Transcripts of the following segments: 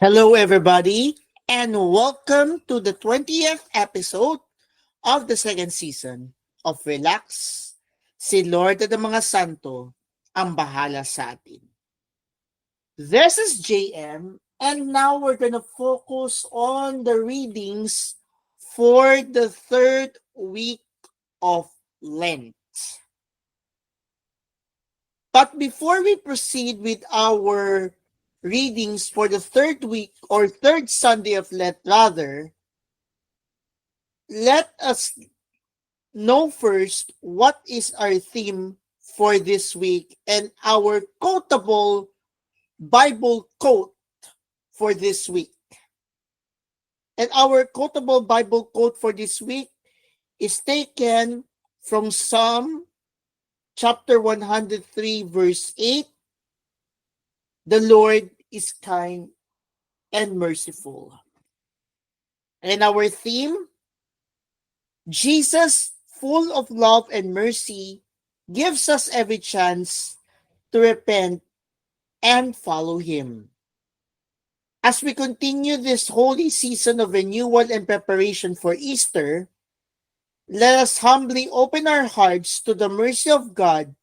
Hello, everybody, and welcome to the 20th episode of the second season of Relax. Si Lord at ang mga santo ang bahala sa atin. This is JM, and now we're going to focus on the readings for the third week of Lent. But before we proceed with our readings for the third week or third Sunday of Lent, rather, let us know first what is our theme for this week and our quotable Bible quote for this week. And our quotable Bible quote for this week is taken from Psalm chapter 103, verse 8. The Lord is kind and merciful. And our theme, Jesus, full of love and mercy, gives us every chance to repent and follow Him. As we continue this holy season of renewal and preparation for Easter, let us humbly open our hearts to the mercy of God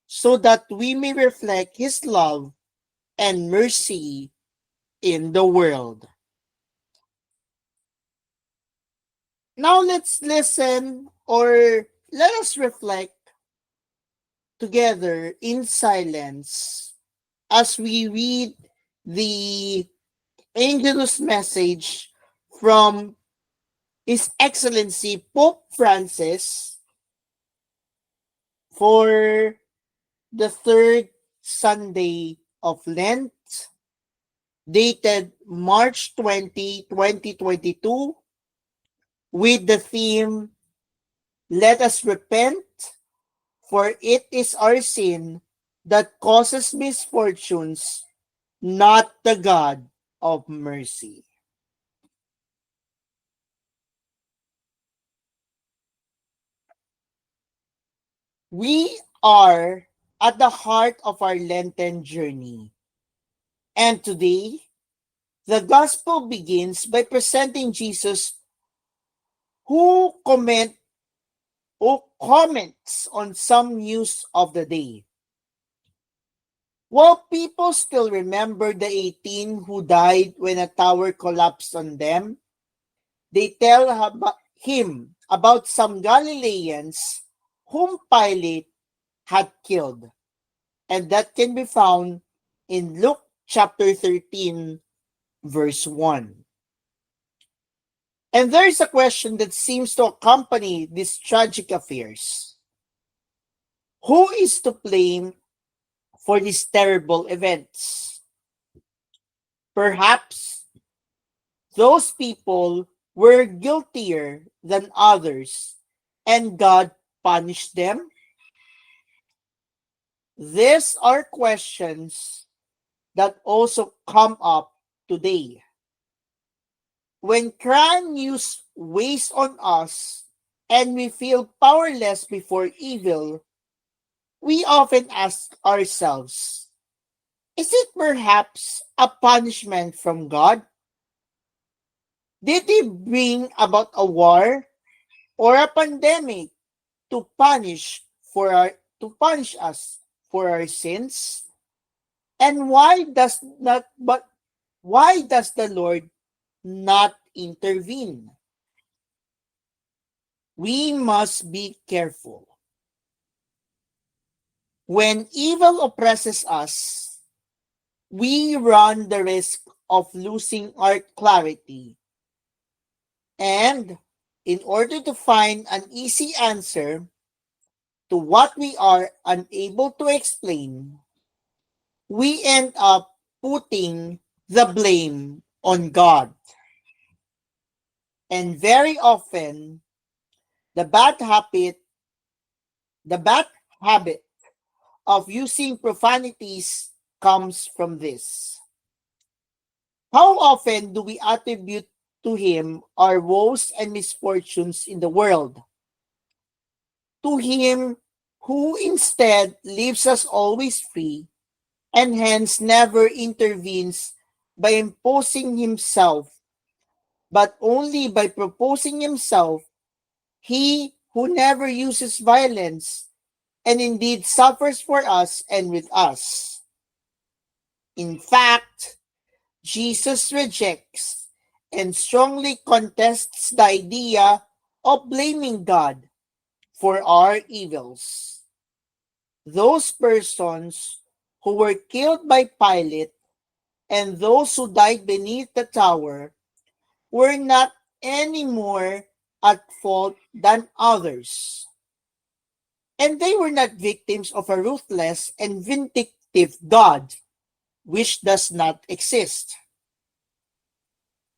so that we may reflect His love and mercy in the world. Now let's listen or let us reflect together in silence as we read the Angelus message from His Excellency Pope Francis for the third Sunday of Lent, dated March 20, 2022, with the theme, Let us repent, for it is our sin that causes misfortunes, not the God of mercy. We are at the heart of our Lenten journey. And today, the gospel begins by presenting Jesus who comments on some news of the day. While people still remember the 18 who died when a tower collapsed on them, they tell him about some Galileans whom Pilate had killed. And that can be found in Luke chapter 13, verse 1. And there is a question that seems to accompany these tragic affairs. Who is to blame for these terrible events? Perhaps those people were guiltier than others and God punished them? These are questions that also come up today. When crime news weighs on us and we feel powerless before evil, we often ask ourselves, is it perhaps a punishment from God? Did He bring about a war or a pandemic to punish us for our sins? And why does the Lord not intervene? We must be careful. When evil oppresses us, we run the risk of losing our clarity. And in order to find an easy answer to what we are unable to explain, we end up putting the blame on God. And very often, the bad habit of using profanities comes from this. How often do we attribute to Him our woes and misfortunes in the world? To Him who instead leaves us always free and hence never intervenes by imposing himself, but only by proposing himself, he who never uses violence and indeed suffers for us and with us. In fact, Jesus rejects and strongly contests the idea of blaming God for our evils. Those persons who were killed by Pilate and those who died beneath the tower were not any more at fault than others. And they were not victims of a ruthless and vindictive God, which does not exist.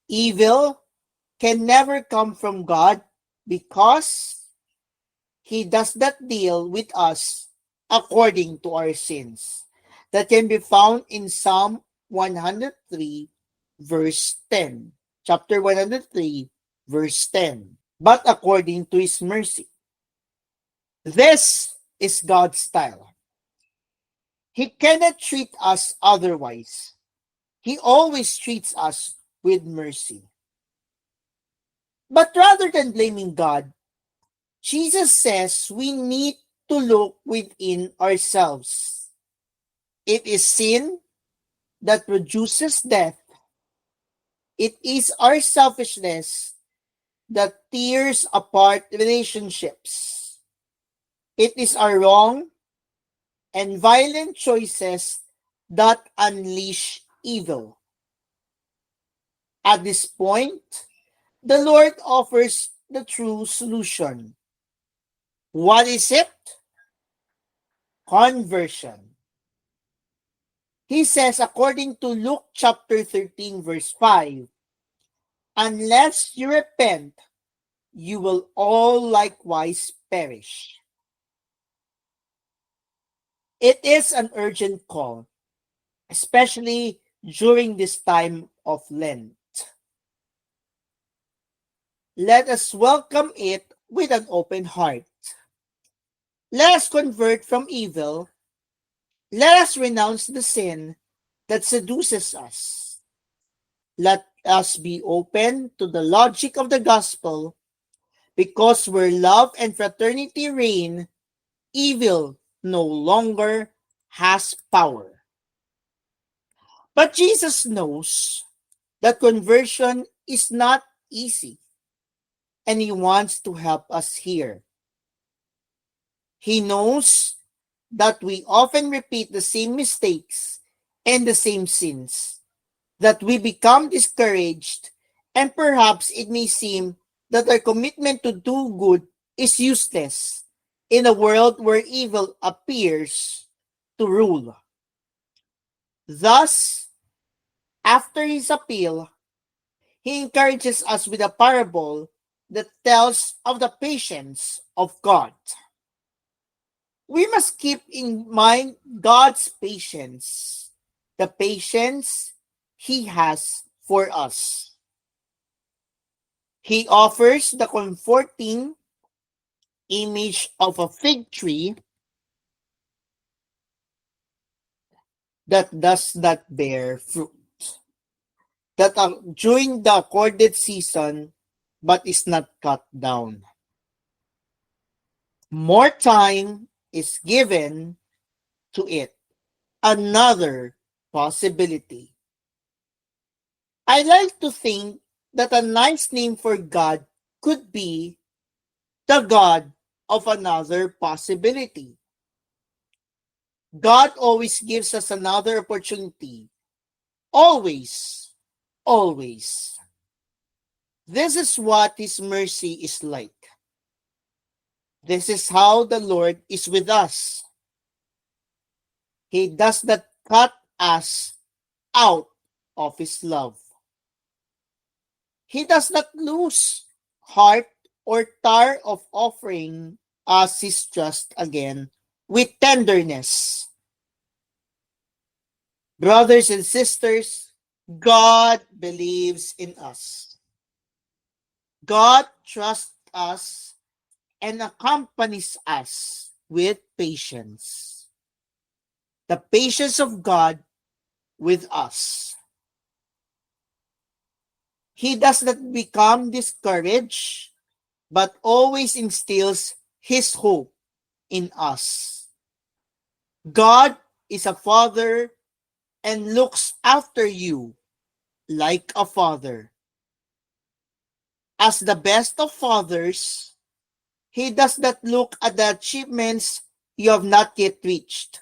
Evil can never come from God because he does not deal with us according to our sins. That can be found in Psalm 103, verse 10. Chapter 103, verse 10. But according to his mercy. This is God's style. He cannot treat us otherwise. He always treats us with mercy. But rather than blaming God, Jesus says we need to look within ourselves. It is sin that produces death. It is our selfishness that tears apart relationships. It is our wrong and violent choices that unleash evil. At this point, the Lord offers the true solution. What is it? Conversion. He says, according to Luke chapter 13, verse 5, unless you repent, you will all likewise perish. It is an urgent call, especially during this time of Lent. Let us welcome it with an open heart. Let us convert from evil. Let us renounce the sin that seduces us. Let us be open to the logic of the gospel, because where love and fraternity reign, evil no longer has power. But Jesus knows that conversion is not easy, and he wants to help us here. He knows that we often repeat the same mistakes and the same sins, that we become discouraged, and perhaps it may seem that our commitment to do good is useless in a world where evil appears to rule. Thus, after his appeal, he encourages us with a parable that tells of the patience of God. We must keep in mind God's patience, the patience he has for us. He offers the comforting image of a fig tree that does not bear fruit, that during the accorded season but is not cut down. More time is given to it. Another possibility. I like to think that a nice name for God could be the God of another possibility. God always gives us another opportunity. Always. Always. This is what his mercy is like. This is how the Lord is with us. He does not cut us out of his love. He does not lose heart or tire of offering us his trust again with tenderness. Brothers and sisters, God believes in us. God trusts us and accompanies us with patience. The patience of God with us. He does not become discouraged, but always instills His hope in us. God is a father and looks after you like a father. As the best of fathers, He does not look at the achievements you have not yet reached,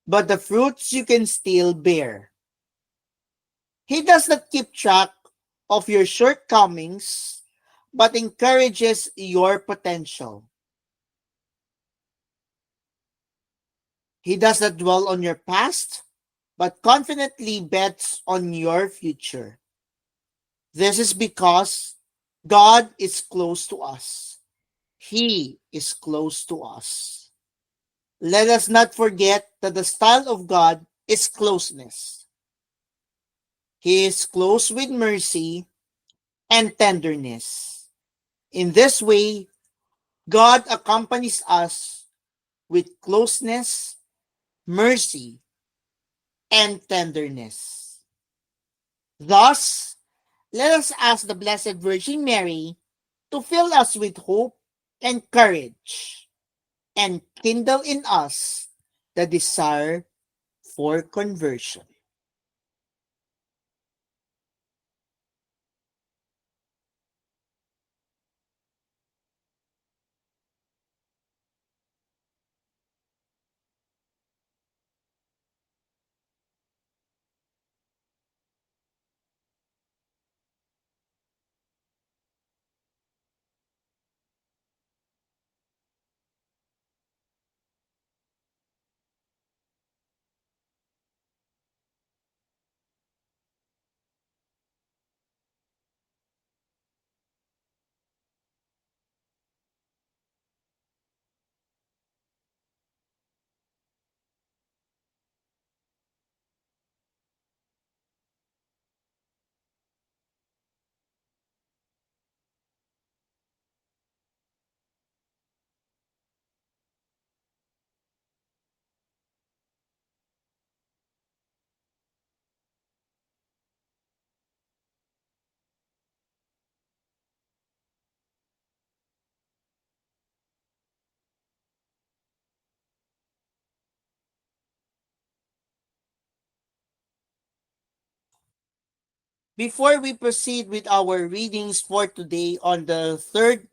but the fruits you can still bear. He does not keep track of your shortcomings, but encourages your potential. He does not dwell on your past, but confidently bets on your future. This is because God is close to us. He is close to us. Let us not forget that the style of God is closeness. He is close with mercy and tenderness. In this way, God accompanies us with closeness, mercy, and tenderness. Thus, let us ask the Blessed Virgin Mary to fill us with hope and courage and kindle in us the desire for conversion. Before we proceed with our readings for today on the third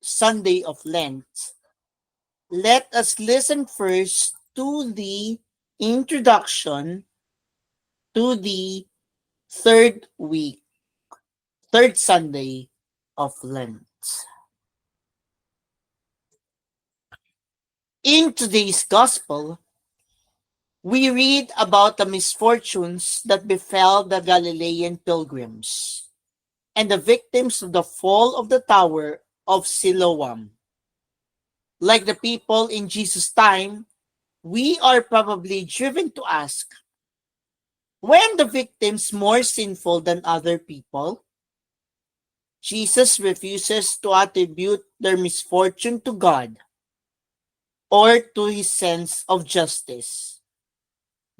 Sunday of Lent, let us listen first to the introduction to the third week, third Sunday of Lent. In today's Gospel, we read about the misfortunes that befell the Galilean pilgrims and the victims of the fall of the Tower of Siloam. Like the people in Jesus' time, we are probably driven to ask, when the victims more sinful than other people? Jesus refuses to attribute their misfortune to God or to his sense of justice.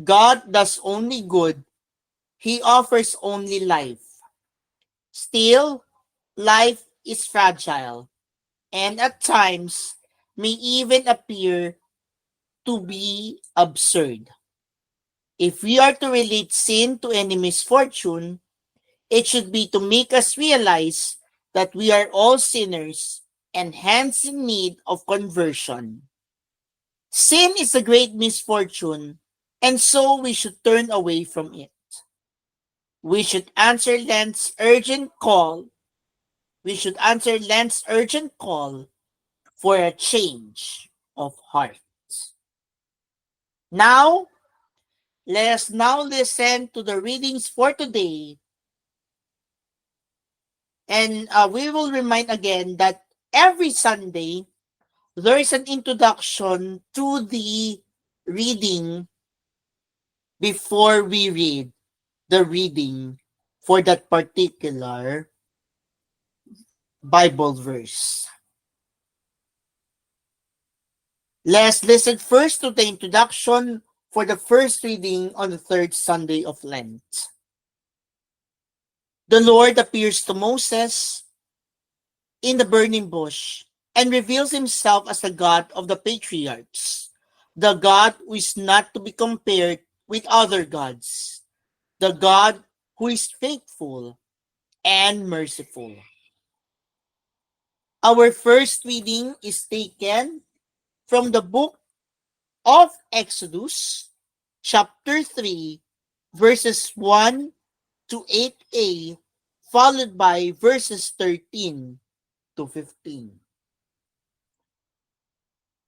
God does only good. He offers only life. Still, life is fragile and at times may even appear to be absurd. If we are to relate sin to any misfortune, it should be to make us realize that we are all sinners and hence in need of conversion. Sin is a great misfortune, and so we should turn away from it. We should answer Lent's urgent call. We should answer Lent's urgent call for a change of heart. Now, let us now listen to the readings for today. And we will remind again that every Sunday, there is an introduction to the reading before we read the reading for that particular Bible verse. Let's listen first to the introduction for the first reading on the third Sunday of Lent. The Lord appears to Moses in the burning bush and reveals himself as the God of the patriarchs, the God who is not to be compared with other gods, the God who is faithful and merciful. Our first reading is taken from the book of Exodus, chapter 3, verses 1 to 8a, followed by verses 13 to 15.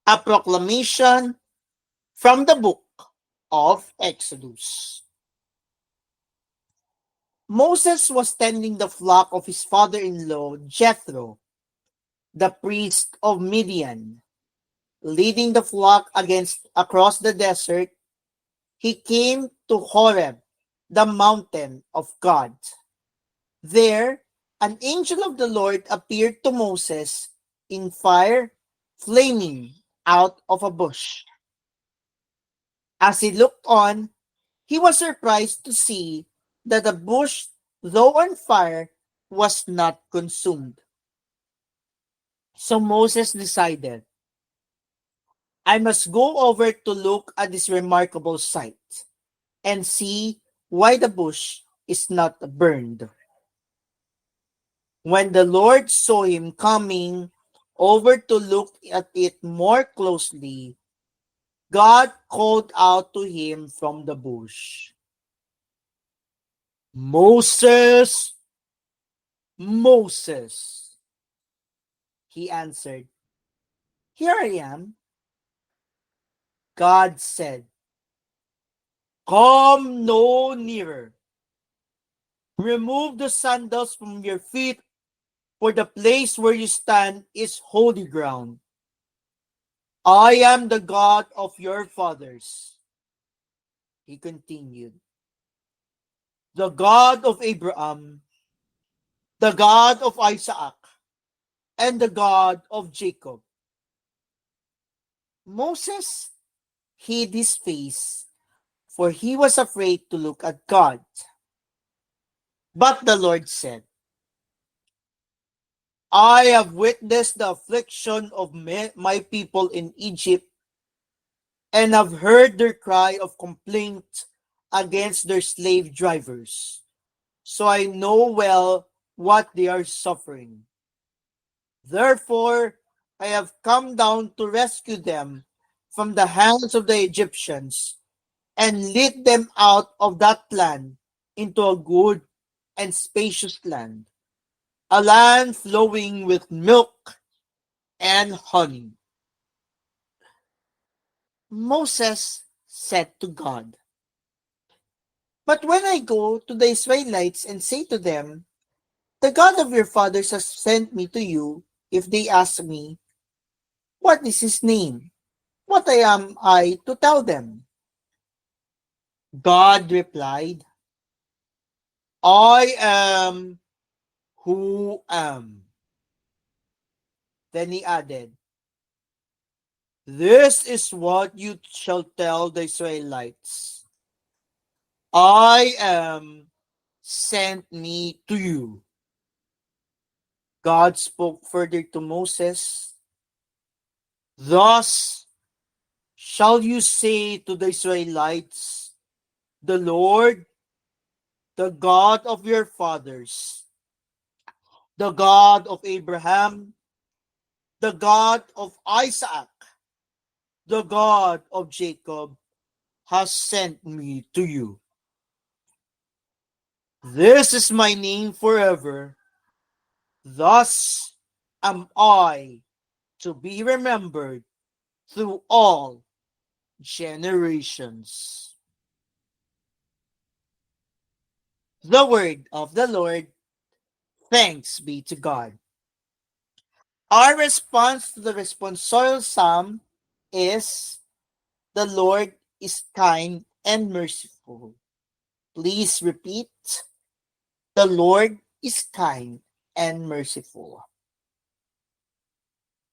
A proclamation from the book of Exodus. Moses was tending the flock of his father-in-law Jethro, the priest of Midian. Leading the flock across the desert, he came to Horeb, the mountain of God. There, an angel of the Lord appeared to Moses in fire flaming out of a bush. As he looked on, he was surprised to see that the bush, though on fire, was not consumed. So Moses decided, I must go over to look at this remarkable sight and see why the bush is not burned. When the Lord saw him coming over to look at it more closely, God called out to him from the bush, Moses, Moses. He answered, Here I am. God said, Come no nearer. Remove the sandals from your feet, for the place where you stand is holy ground. I am the God of your fathers. He continued, the God of Abraham, the God of Isaac, and the God of Jacob. Moses hid his face, for he was afraid to look at God. But the Lord said, I have witnessed the affliction of my people in Egypt, and have heard their cry of complaint against their slave drivers. So I know well what they are suffering. Therefore, I have come down to rescue them from the hands of the Egyptians and lead them out of that land into a good and spacious land, a land flowing with milk and honey. Moses said to God, But when I go to the Israelites and say to them, The God of your fathers has sent me to you, if they ask me, What is his name? What am I to tell them? God replied, I am who am. Then he added, This is what you shall tell the Israelites. I am sent me to you. God spoke further to Moses, Thus shall you say to the Israelites, The Lord, the God of your fathers, the God of Abraham, the God of Isaac, the God of Jacob, has sent me to you. This is my name forever. Thus am I to be remembered through all generations. The word of the Lord. Thanks be to God. Our response to the responsorial psalm is, The Lord is kind and merciful. Please repeat, The Lord is kind and merciful.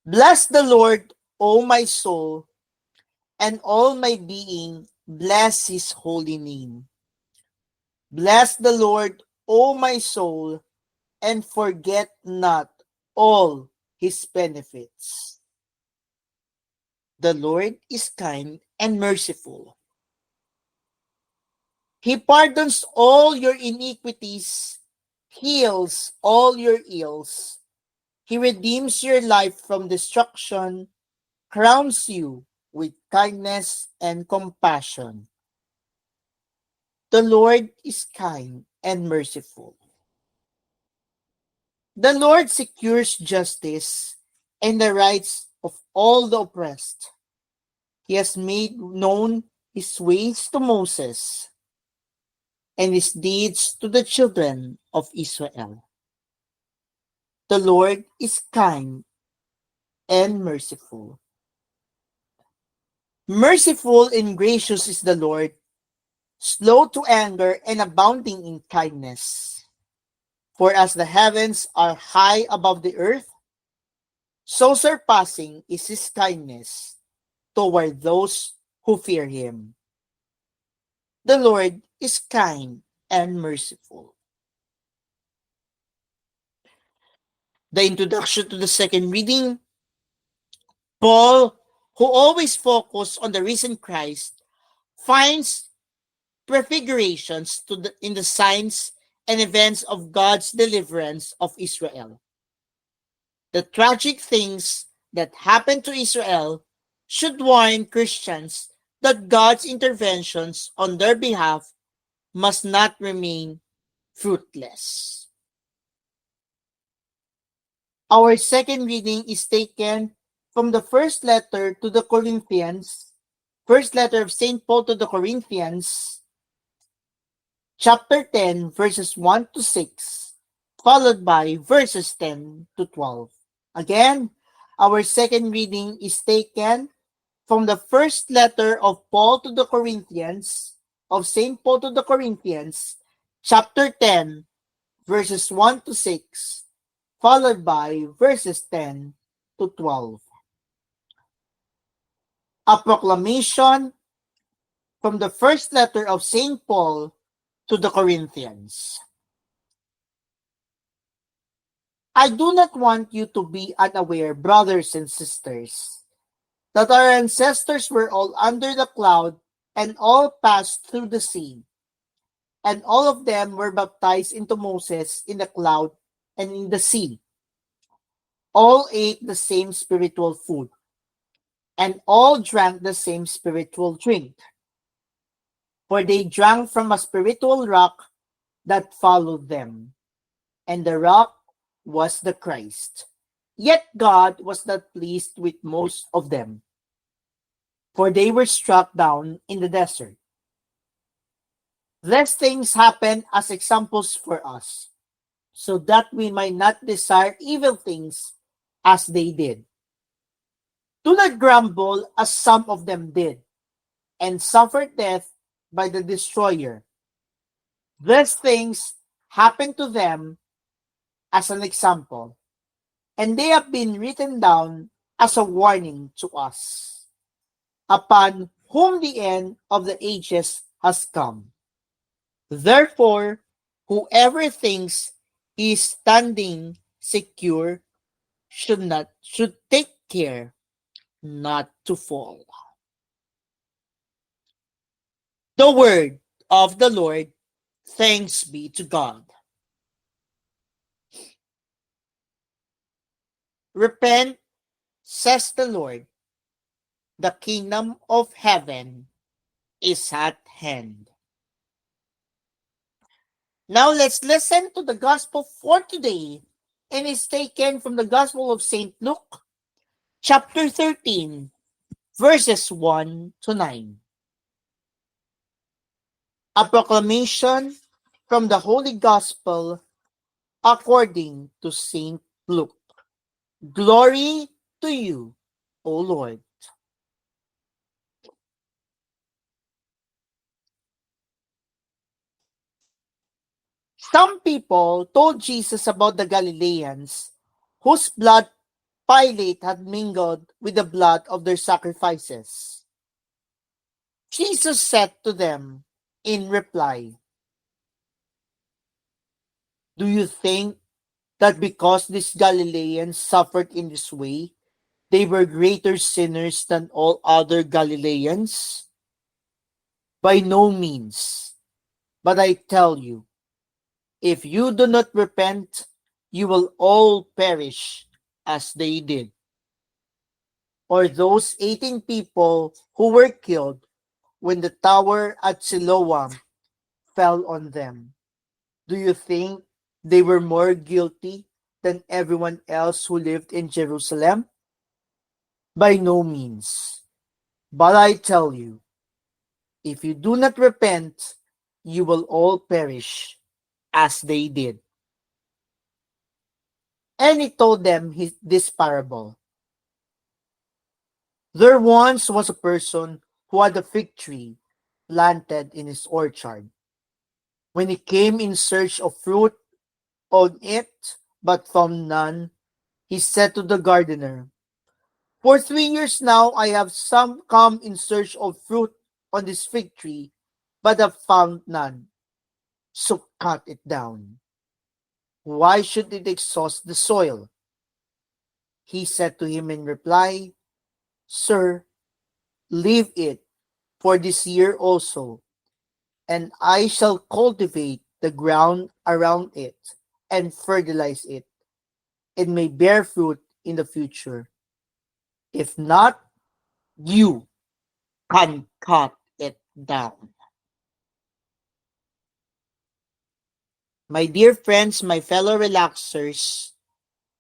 Bless the Lord, O my soul, and all my being, bless his holy name. Bless the Lord, O my soul, and forget not all his benefits. The Lord is kind and merciful. He pardons all your iniquities, heals all your ills. He redeems your life from destruction, crowns you with kindness and compassion. The Lord is kind and merciful. The Lord secures justice and the rights of all the oppressed. He has made known his ways to Moses and his deeds to the children of Israel. The Lord is kind and merciful. Merciful and gracious is the Lord, slow to anger and abounding in kindness. For as the heavens are high above the earth, so surpassing is his kindness toward those who fear him. The Lord is kind and merciful. The introduction to the second reading, Paul, who always focused on the risen Christ, finds prefigurations in the signs and events of God's deliverance of Israel. The tragic things that happened to Israel should warn Christians that God's interventions on their behalf must not remain fruitless. Our second reading is taken from the first letter to the Corinthians, first letter of St. Paul to the Corinthians, chapter 10, verses 1 to 6, followed by verses 10 to 12. Again, our second reading is taken from the first letter of Paul to the Corinthians, of St. Paul to the Corinthians, chapter 10, verses 1 to 6, followed by verses 10 to 12. A proclamation from the first letter of St. Paul to the Corinthians. I do not want you to be unaware, brothers and sisters, that our ancestors were all under the cloud and all passed through the sea, and all of them were baptized into Moses in the cloud and in the sea. All ate the same spiritual food, and all drank the same spiritual drink, for they drank from a spiritual rock that followed them, and the rock was the Christ. Yet God was not pleased with most of them, for they were struck down in the desert. These things happen as examples for us, so that we might not desire evil things as they did. Do not grumble as some of them did, and suffer death by the destroyer. These things happened to them as an example, and they have been written down as a warning to us, upon whom the end of the ages has come. Therefore, whoever thinks he is standing secure should take care not to fall. The word of the Lord. Thanks be to God. Repent, says the Lord. The kingdom of heaven is at hand. Now let's listen to the gospel for today, and it's taken from the Gospel of St. Luke, chapter 13, verses 1 to 9. A proclamation from the Holy Gospel according to St. Luke. Glory to you, O Lord. Some people told Jesus about the Galileans whose blood Pilate had mingled with the blood of their sacrifices. Jesus said to them in reply, Do you think that because these Galileans suffered in this way, they were greater sinners than all other Galileans? By no means. But I tell you, if you do not repent, you will all perish as they did. Or those 18 people who were killed when the tower at Siloam fell on them. Do you think they were more guilty than everyone else who lived in Jerusalem? By no means. But I tell you, if you do not repent, you will all perish as they did. And he told them this parable. There once was a person who had a fig tree planted in his orchard. When he came in search of fruit on it, but found none, he said to the gardener, "For 3 years now I have some come in search of fruit on this fig tree, but have found none. So cut it down. Why should it exhaust the soil?" He said to him in reply, "Sir, leave it for this year also, and I shall cultivate the ground around it and fertilize it. It may bear fruit in the future. If not, you can cut it down." My dear friends, my fellow relaxers,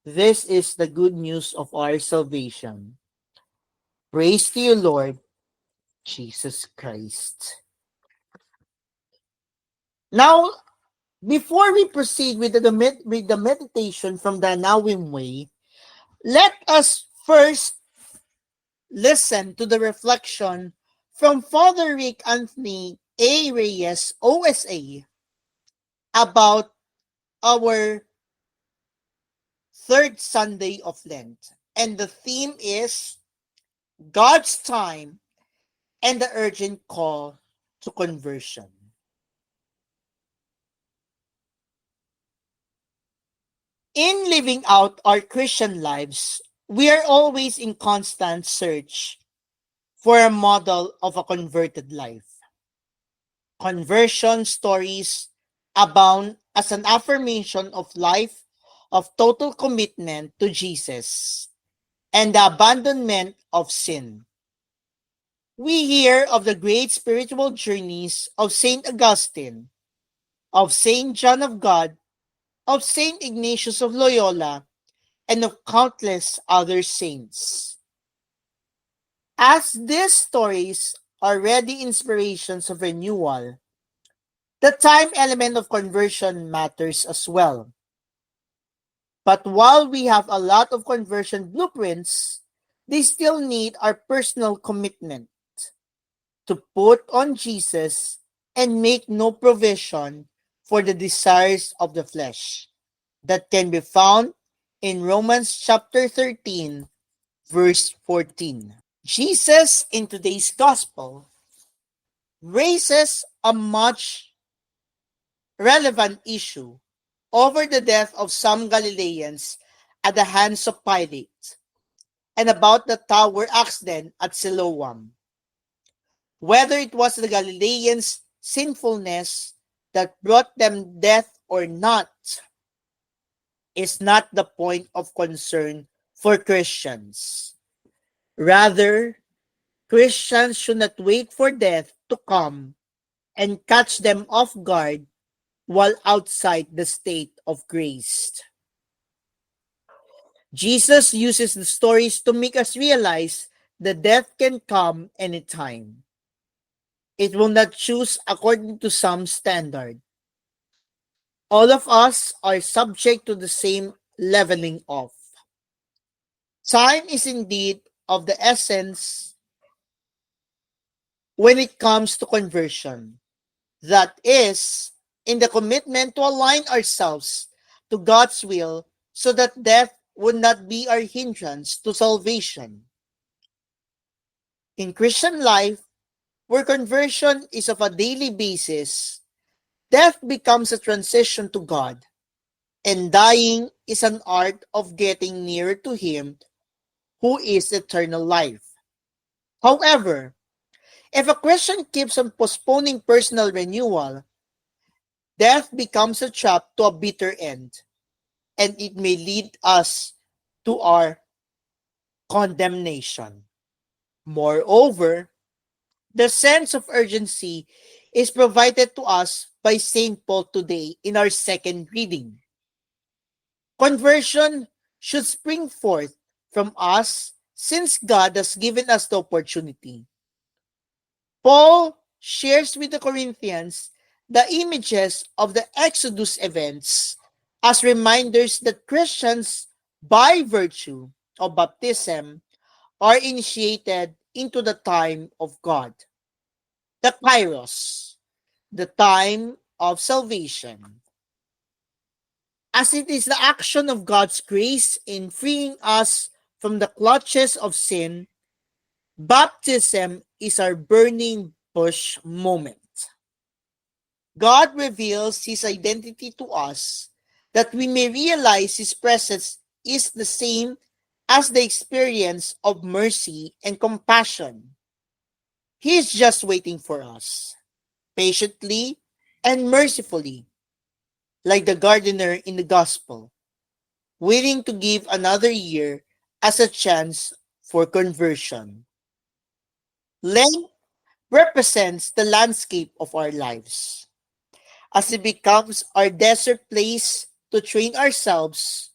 this is the good news of our salvation. Praise to you, Lord Jesus Christ. Now, before we proceed with the meditation from the Anawim Way, let us first listen to the reflection from Father Rick Anthony A. Reyes, OSA, about our third Sunday of Lent. And the theme is God's time and the urgent call to conversion. In living out our Christian lives, we are always in constant search for a model of a converted life. Conversion stories abound as an affirmation of life of total commitment to Jesus and the abandonment of sin. We hear of the great spiritual journeys of St. Augustine, of St. John of God, of St. Ignatius of Loyola, and of countless other saints. As these stories are ready inspirations of renewal, the time element of conversion matters as well. But while we have a lot of conversion blueprints, they still need our personal commitment to put on Jesus and make no provision for the desires of the flesh that can be found in Romans chapter 13, verse 14. Jesus in today's gospel raises a much relevant issue over the death of some Galileans at the hands of Pilate and about the tower accident at Siloam. Whether it was the Galileans' sinfulness that brought them death or not is not the point of concern for Christians. Rather, Christians should not wait for death to come and catch them off guard while outside the state of grace. Jesus uses the stories to make us realize that death can come anytime. It will not choose according to some standard. All of us are subject to the same leveling off. Time is indeed of the essence when it comes to conversion. That is, in the commitment to align ourselves to God's will so that death would not be our hindrance to salvation. In Christian life, where conversion is of a daily basis, death becomes a transition to God. and dying is an art of getting nearer to Him who is eternal life. However, if a Christian keeps on postponing personal renewal, death becomes a trap to a bitter end, and it may lead us to our condemnation. Moreover, the sense of urgency is provided to us by St. Paul today in our second reading. Conversion should spring forth from us since God has given us the opportunity. Paul shares with the Corinthians the images of the Exodus events as reminders that Christians, by virtue of baptism, are initiated into the time of God, the Kairos, the time of salvation. As it is the action of God's grace in freeing us from the clutches of sin, baptism is our burning bush moment. God reveals His identity to us that we may realize His presence is the same as the experience of mercy and compassion. He is just waiting for us, patiently and mercifully, like the gardener in the gospel, willing to give another year as a chance for conversion. Lent represents the landscape of our lives, as it becomes our desert place to train ourselves,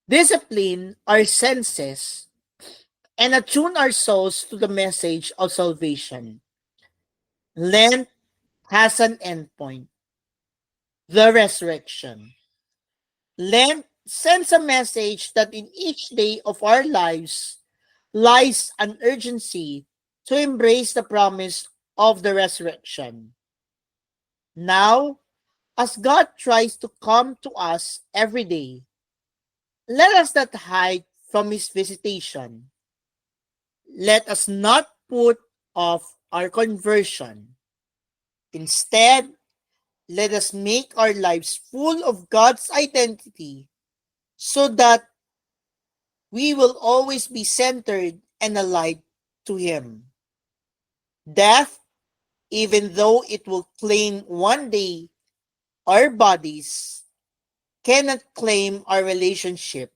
discipline our senses, and attune our souls to the message of salvation. Lent has an endpoint, the resurrection. Lent sends a message that in each day of our lives lies an urgency to embrace the promise of the resurrection. Now, as God tries to come to us every day, let us not hide from His visitation. Let us not put off our conversion. Instead, let us make our lives full of God's identity so that we will always be centered and alive to Him. Death, even though it will claim one day our bodies, cannot claim our relationship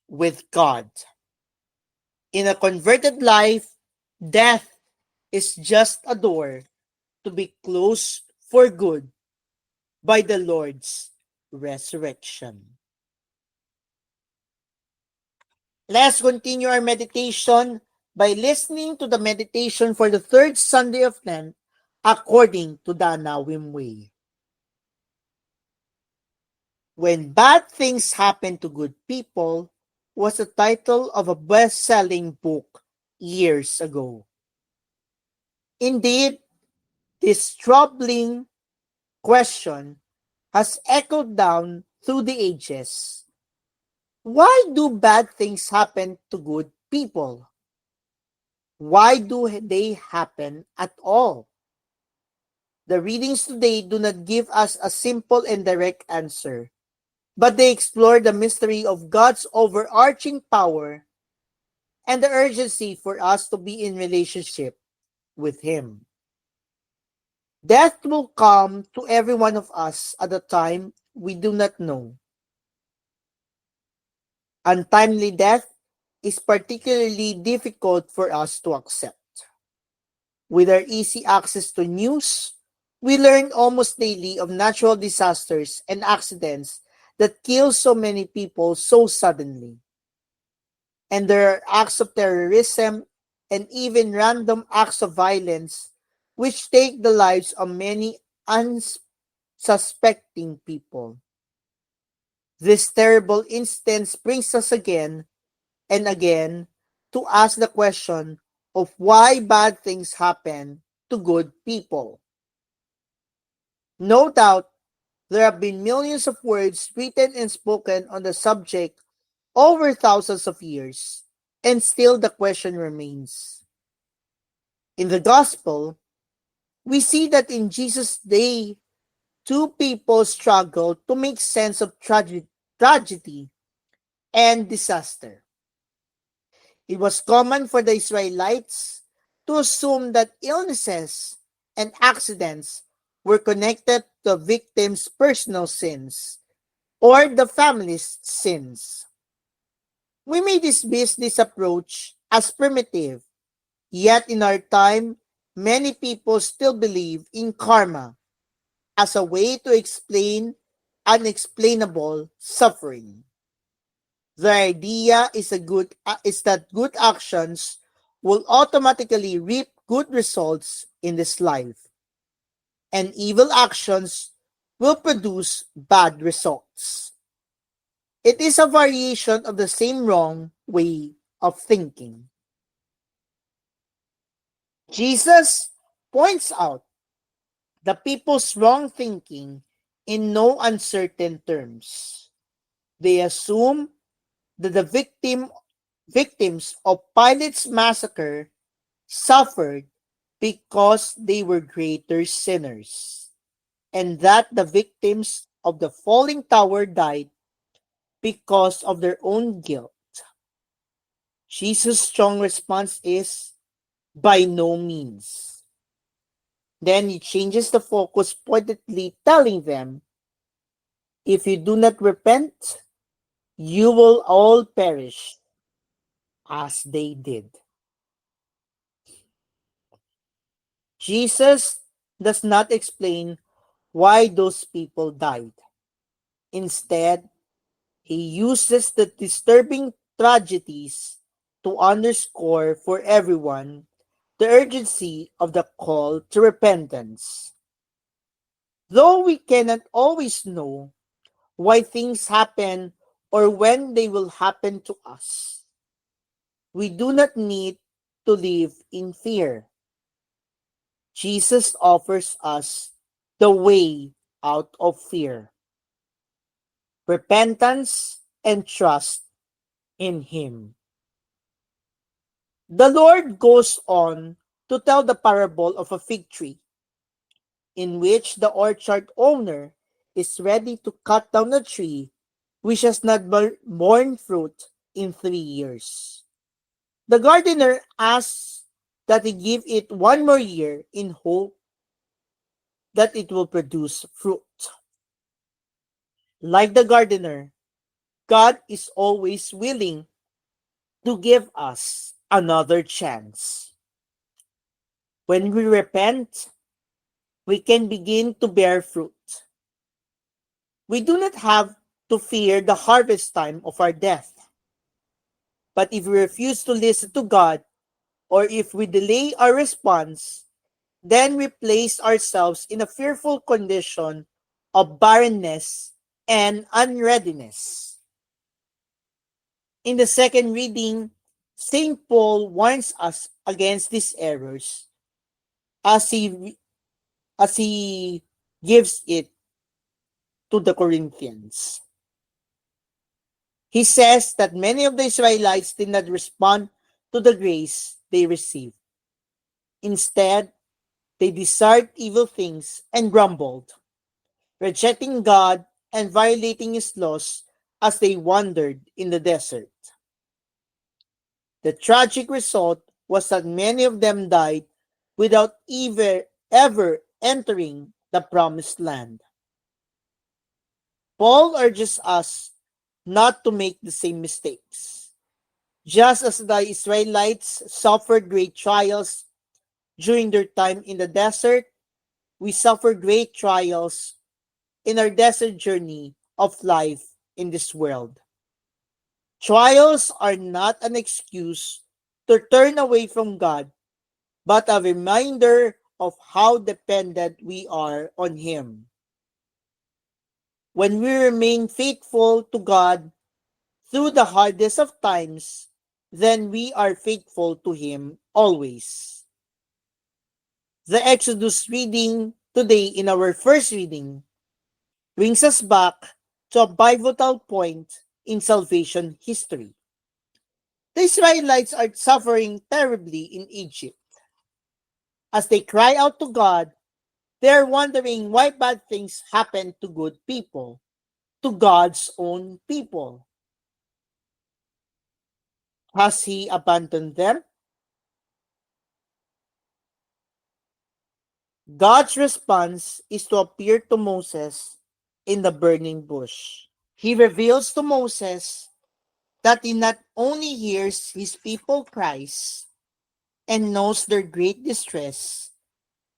with God. In a converted life, death is just a door to be closed for good by the Lord's resurrection. Let's continue our meditation by listening to the meditation for the third Sunday of Lent according to the Anawim Way. When Bad Things Happen to Good People was the title of a best-selling book years ago. Indeed, this troubling question has echoed down through the ages. Why do bad things happen to good people? Why do they happen at all? The readings today do not give us a simple and direct answer, but they explore the mystery of God's overarching power and the urgency for us to be in relationship with Him. Death will come to every one of us at a time we do not know. Untimely death is particularly difficult for us to accept. With our easy access to news, we learn almost daily of natural disasters and accidents that kill so many people so suddenly. And there are acts of terrorism and even random acts of violence which take the lives of many unsuspecting people. This terrible instance brings us again and again to ask the question of why bad things happen to good people. No doubt, there have been millions of words written and spoken on the subject over thousands of years, and still the question remains. In the gospel, we see that in Jesus' day, two people struggled to make sense of tragedy and disaster. It was common for the Israelites to assume that illnesses and accidents were connected to the victim's personal sins or the family's sins. We may dismiss this approach as primitive, yet in our time, many people still believe in karma as a way to explain unexplainable suffering. The idea is that good actions will automatically reap good results in this life, and evil actions will produce bad results. It is a variation of the same wrong way of thinking. Jesus points out the people's wrong thinking in no uncertain terms. They assume that the victims of Pilate's massacre suffered because they were greater sinners, and that the victims of the falling tower died because of their own guilt. Jesus' strong response is, by no means. Then he changes the focus, pointedly telling them, if you do not repent, you will all perish as they did. Jesus does not explain why those people died. Instead, he uses the disturbing tragedies to underscore for everyone the urgency of the call to repentance. Though we cannot always know why things happen or when they will happen to us, we do not need to live in fear. Jesus offers us the way out of fear, repentance, and trust in Him. The Lord goes on to tell the parable of a fig tree, in which the orchard owner is ready to cut down a tree which has not borne fruit in 3 years. The gardener asks that he give it one more year in hope that it will produce fruit. Like the gardener, God is always willing to give us another chance. When we repent, we can begin to bear fruit. We do not have to fear the harvest time of our death. But if we refuse to listen to God, or if we delay our response, then we place ourselves in a fearful condition of barrenness and unreadiness. In the second reading, St. Paul warns us against these errors as he gives it to the Corinthians. He says that many of the Israelites did not respond to the grace they received. Instead, they desired evil things and grumbled, rejecting God and violating His laws as they wandered in the desert. The tragic result was that many of them died without ever entering the promised land. Paul urges us not to make the same mistakes. Just as the Israelites suffered great trials during their time in the desert, we suffer great trials in our desert journey of life in this world. Trials are not an excuse to turn away from God, but a reminder of how dependent we are on Him. When we remain faithful to God through the hardest of times, then we are faithful to Him always. The Exodus reading today in our first reading brings us back to a pivotal point in salvation history. The Israelites are suffering terribly in Egypt. As they cry out to God, they're wondering why bad things happen to good people, to God's own people. Has He abandoned them? God's response is to appear to Moses in the burning bush. He reveals to Moses that he not only hears his people cries and knows their great distress,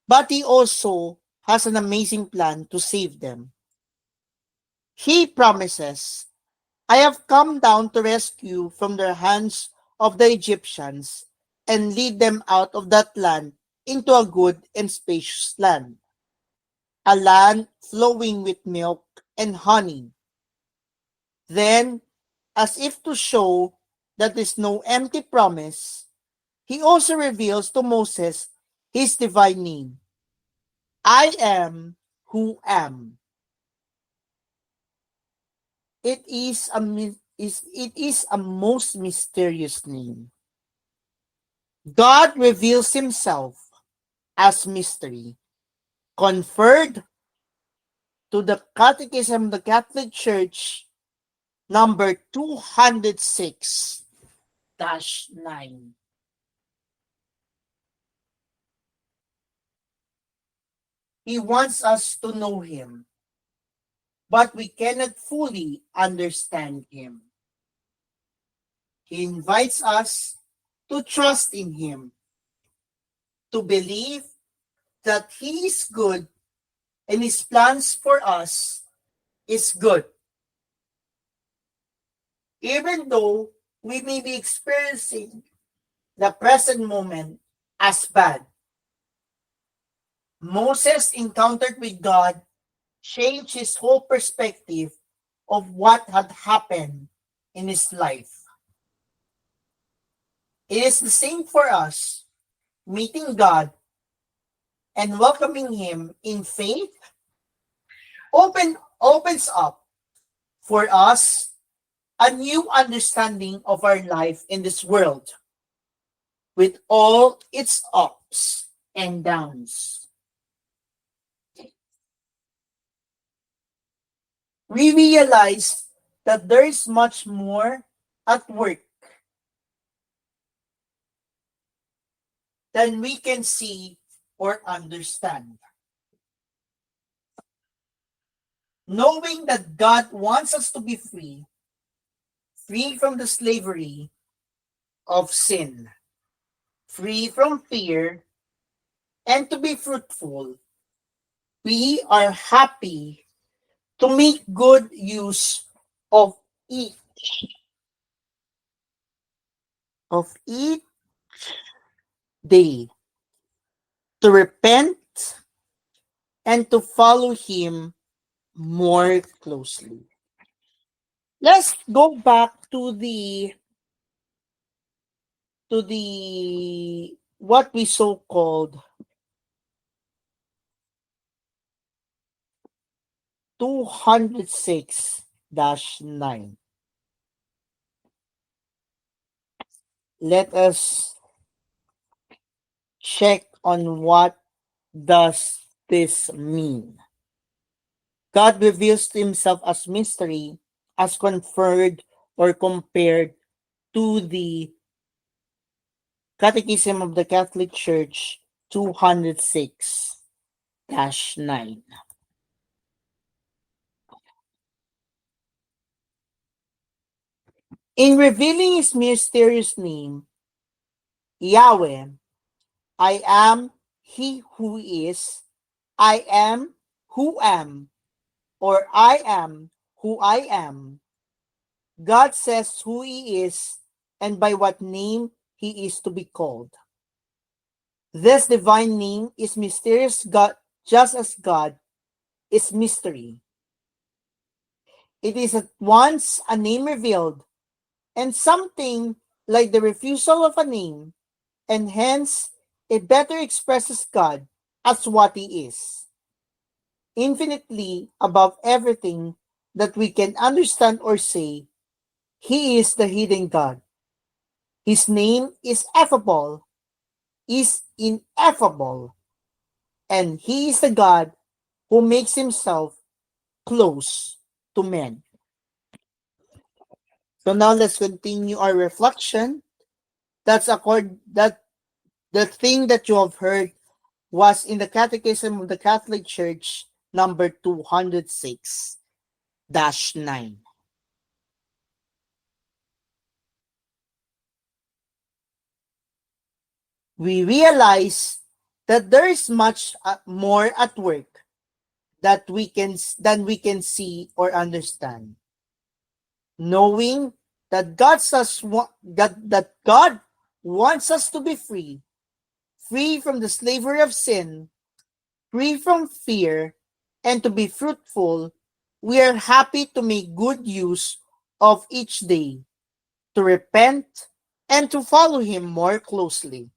but he also has an amazing plan to save them. He promises, I have come down to rescue from the hands of the Egyptians and lead them out of that land into a good and spacious land, a land flowing with milk and honey. Then, as if to show that is no empty promise, he also reveals to Moses his divine name. I am who am. It is a most mysterious name. God reveals himself as mystery, conferred to the Catechism of the Catholic Church number 206-9. He wants us to know him, but we cannot fully understand him. He invites us to trust in him, to believe that he is good and his plans for us is good. Even though we may be experiencing the present moment as bad. Moses' encountered with God changed his whole perspective of what had happened in his life. It is the same for us, meeting God and welcoming him in faith opens up for us a new understanding of our life in this world with all its ups and downs. We realize that there is much more at work than we can see or understand. Knowing that God wants us to be free from the slavery of sin, free from fear, and to be fruitful, we are happy to make good use of each each day, to repent and to follow him more closely. Let's go back to the what we so called 206-9. Let us check on what does this mean. God reveals to himself as mystery as conferred or compared to the Catechism of the Catholic Church 206-9. In revealing his mysterious name, Yahweh, I am he who is, I am who am, or I am who I am. God says who he is and by what name he is to be called. This divine name is mysterious God, just as God is mystery. It is at once a name revealed and something like the refusal of a name, and hence it better expresses God as what he is, infinitely above everything that we can understand or say. He is the hidden God. His name is affable, is ineffable, and He is the God who makes Himself close to men. So now let's continue our reflection. That the thing that you have heard was in the Catechism of the Catholic Church, number 206-9. We realize that there is much more at work than we can see or understand. Knowing that that God wants us to be free, free from the slavery of sin, free from fear, and to be fruitful, we are happy to make good use of each day, to repent, and to follow Him more closely.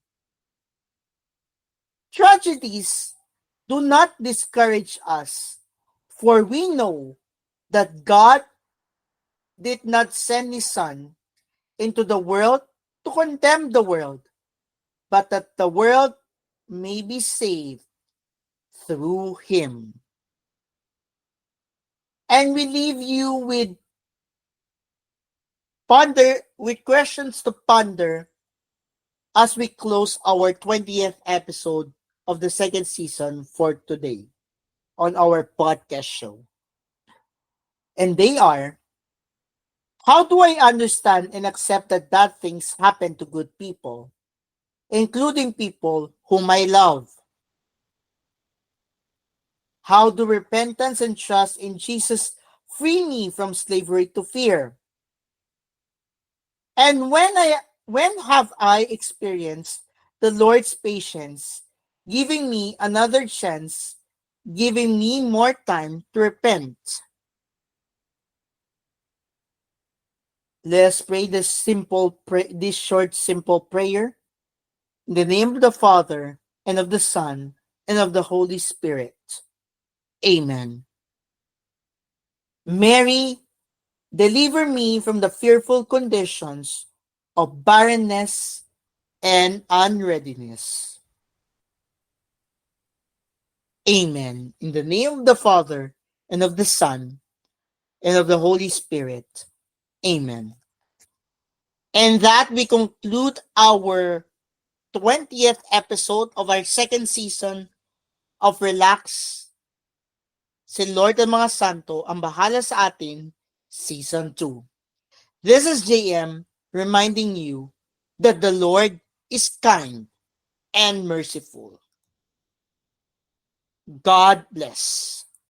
Tragedies do not discourage us, for we know that God did not send His Son into the world to condemn the world, but that the world may be saved through Him. And we leave you with questions to ponder as we close our 20th episode of the second season for today on our podcast show. And they are: how do I understand and accept that bad things happen to good people, including people whom I love? How do repentance and trust in Jesus free me from slavery to fear? And when have I experienced the Lord's patience, giving me another chance, giving me more time to repent? Let's pray this short simple prayer. In the name of the Father, and of the Son, and of the Holy Spirit. Amen. Mary, deliver me from the fearful conditions of barrenness and unreadiness. Amen. In the name of the Father, and of the Son, and of the Holy Spirit. Amen. And that we conclude our 20th episode of our second season of Relax. Si Lord ng mga Santo ang bahala sa atin, Season 2. This is JM reminding you that the Lord is kind and merciful. God bless.